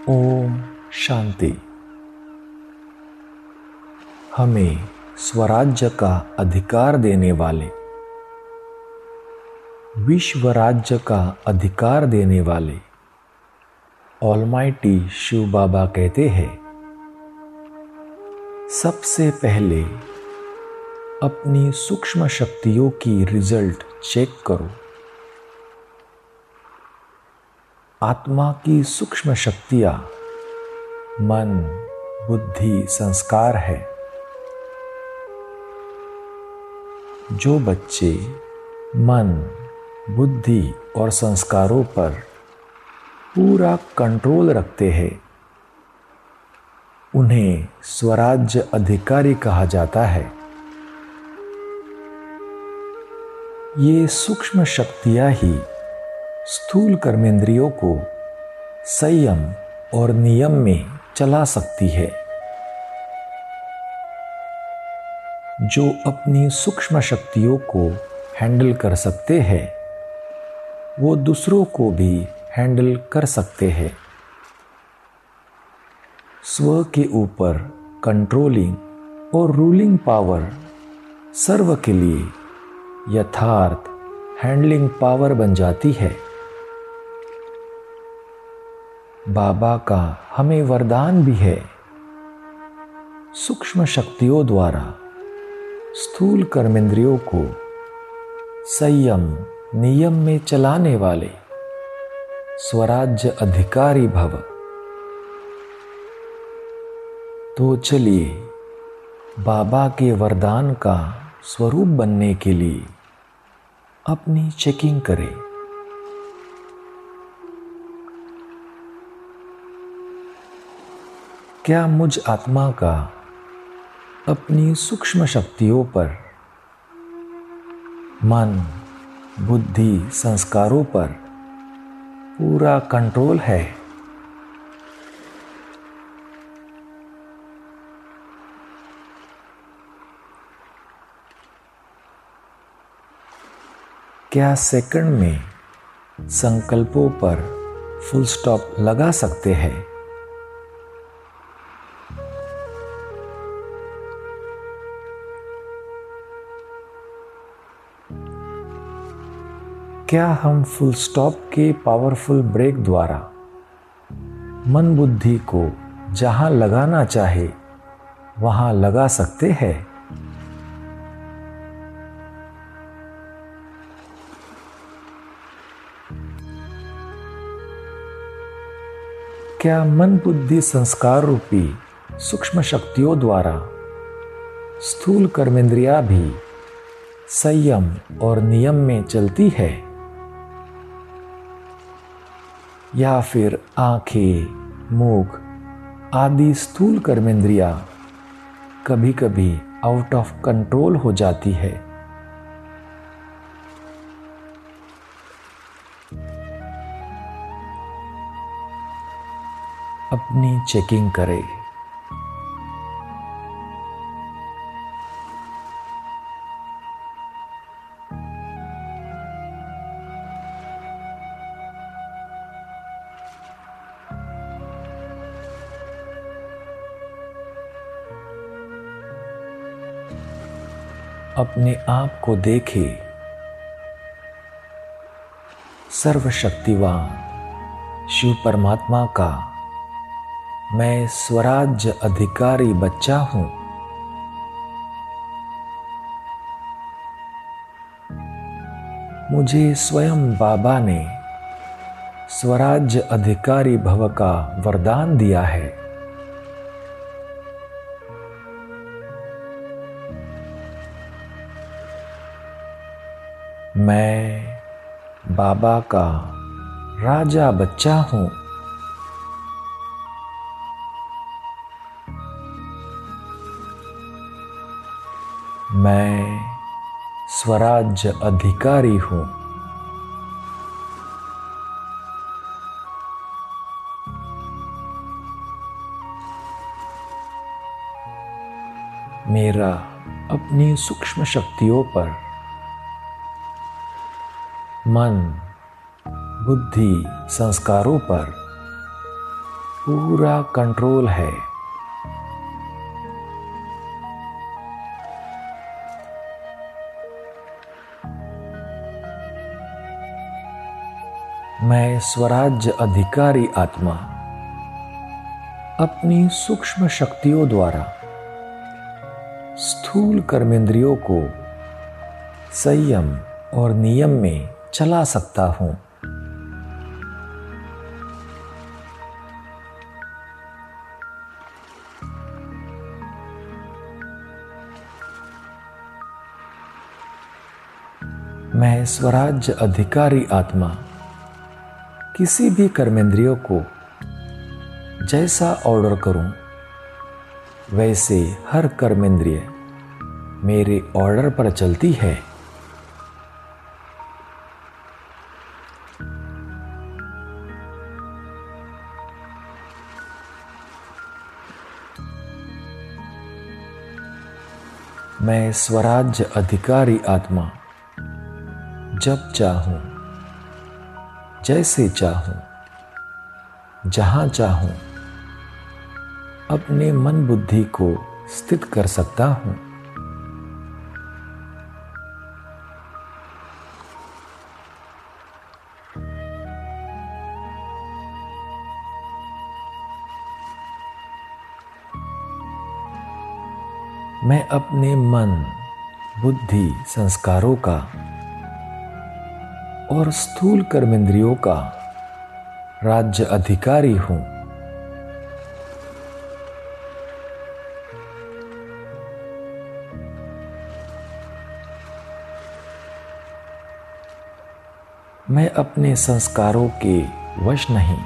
ओम शांति। हमें स्वराज्य का अधिकार देने वाले, विश्व राज्य का अधिकार देने वाले ऑलमाइटी शिव बाबा कहते हैं, सबसे पहले अपनी सूक्ष्म शक्तियों की रिजल्ट चेक करो। आत्मा की सूक्ष्म शक्तियां मन, बुद्धि, संस्कार है। जो बच्चे मन, बुद्धि और संस्कारों पर पूरा कंट्रोल रखते हैं, उन्हें स्वराज्य अधिकारी कहा जाता है। ये सूक्ष्म शक्तियां ही स्थूल कर्मेंद्रियों को संयम और नियम में चला सकती है। जो अपनी सूक्ष्म शक्तियों को हैंडल कर सकते हैं, वो दूसरों को भी हैंडल कर सकते हैं। स्व के ऊपर कंट्रोलिंग और रूलिंग पावर सर्व के लिए यथार्थ हैंडलिंग पावर बन जाती है। बाबा का हमें वरदान भी है, सूक्ष्म शक्तियों द्वारा स्थूल कर्मेंद्रियों को संयम नियम में चलाने वाले स्वराज्य अधिकारी भव। तो चलिए बाबा के वरदान का स्वरूप बनने के लिए अपनी चेकिंग करें। क्या मुझ आत्मा का अपनी सूक्ष्म शक्तियों पर, मन, बुद्धि, संस्कारों पर पूरा कंट्रोल है? क्या सेकंड में संकल्पों पर फुल स्टॉप लगा सकते हैं? क्या हम फुल स्टॉप के पावरफुल ब्रेक द्वारा मन बुद्धि को जहां लगाना चाहे वहां लगा सकते हैं? क्या मन बुद्धि संस्कार रूपी सूक्ष्म शक्तियों द्वारा स्थूल कर्मेंद्रियां भी संयम और नियम में चलती है? या फिर आंखें, मुख आदि स्थूल कर्मेंद्रियां कभी कभी आउट ऑफ कंट्रोल हो जाती है? अपनी चेकिंग करें। अपने आप को देखे सर्वशक्तिवान शिव परमात्मा का मैं स्वराज्य अधिकारी बच्चा हूं। मुझे स्वयं बाबा ने स्वराज्य अधिकारी भव का वरदान दिया है। मैं बाबा का राजा बच्चा हूं। मैं स्वराज्य अधिकारी हूं। मेरा अपनी सूक्ष्म शक्तियों पर मन, बुद्धि, संस्कारों पर पूरा कंट्रोल है। मैं स्वराज्य अधिकारी आत्मा अपनी सूक्ष्म शक्तियों द्वारा स्थूल कर्मेंद्रियों को संयम और नियम में चला सकता हूं। मैं स्वराज्य अधिकारी आत्मा किसी भी कर्मेंद्रियों को जैसा ऑर्डर करूं, वैसे हर कर्मेंद्रिय मेरे ऑर्डर पर चलती है। मैं स्वराज्य अधिकारी आत्मा जब चाहूं, जैसे चाहूं, जहां चाहूं अपने मन बुद्धि को स्थित कर सकता हूं। मैं अपने मन, बुद्धि, संस्कारों का और स्थूल कर्मेंद्रियों का राज्य अधिकारी हूं। मैं अपने संस्कारों के वश नहीं,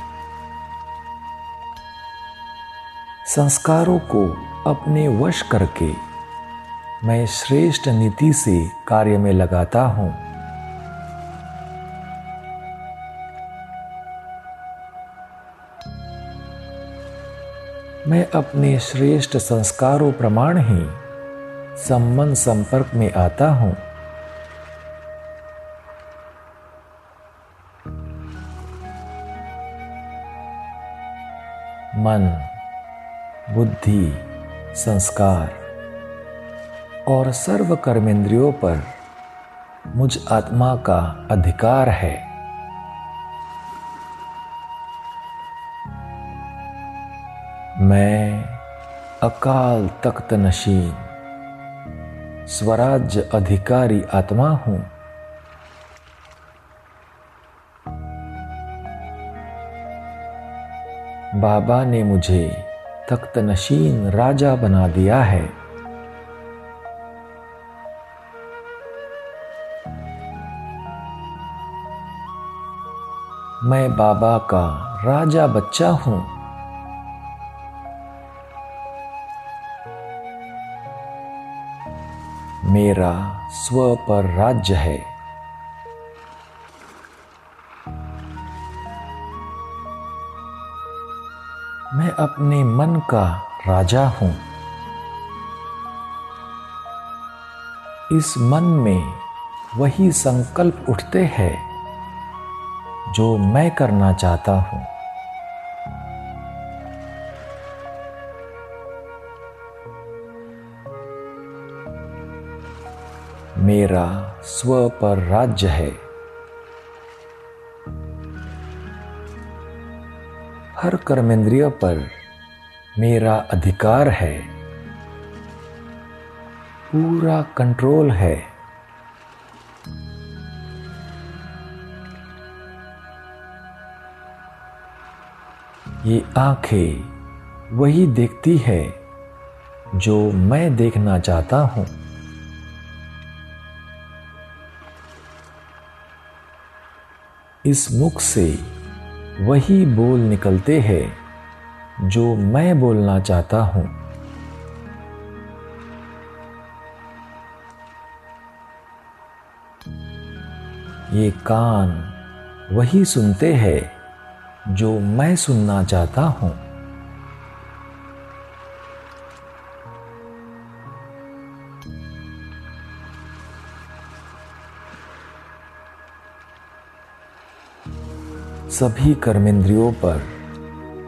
संस्कारों को अपने वश करके मैं श्रेष्ठ नीति से कार्य में लगाता हूं। मैं अपने श्रेष्ठ संस्कारों प्रमाण ही संबंध संपर्क में आता हूं। मन, बुद्धि, संस्कार और सर्व कर्मेंद्रियों पर मुझ आत्मा का अधिकार है। मैं अकाल तख्त नशीन स्वराज्य अधिकारी आत्मा हूं। बाबा ने मुझे तख्त नशीन राजा बना दिया है। मैं बाबा का राजा बच्चा हूं। मेरा स्व पर राज्य है। मैं अपने मन का राजा हूं। इस मन में वही संकल्प उठते हैं जो मैं करना चाहता हूं। मेरा स्व पर राज्य है। हर कर्मेंद्रिय पर मेरा अधिकार है, पूरा कंट्रोल है। ये आंखें वही देखती है जो मैं देखना चाहता हूं। इस मुख से वही बोल निकलते हैं जो मैं बोलना चाहता हूं। ये कान वही सुनते हैं जो मैं सुनना चाहता हूं। सभी कर्मेंद्रियों पर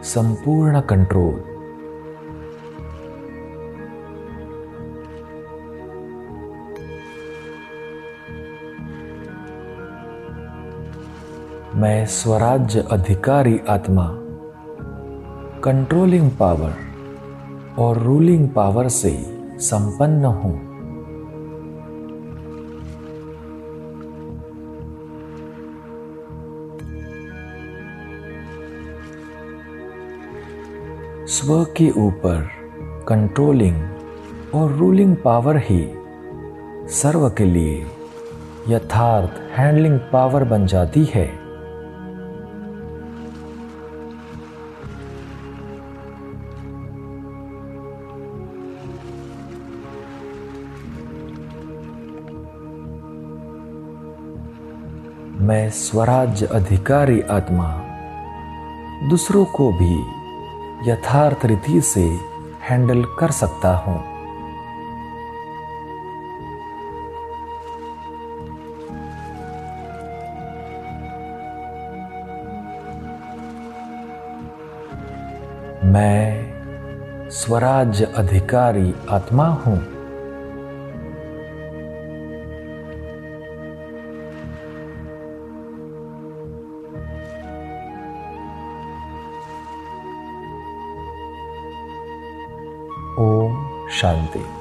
संपूर्ण कंट्रोल। मैं स्वराज्य अधिकारी आत्मा कंट्रोलिंग पावर और रूलिंग पावर से संपन्न हूं। स्व के ऊपर कंट्रोलिंग और रूलिंग पावर ही सर्व के लिए यथार्थ हैंडलिंग पावर बन जाती है। मैं स्वराज्य अधिकारी आत्मा दूसरों को भी यथार्थ रीति से हैंडल कर सकता हूं। मैं स्वराज्य अधिकारी आत्मा हूं। ओम शांति।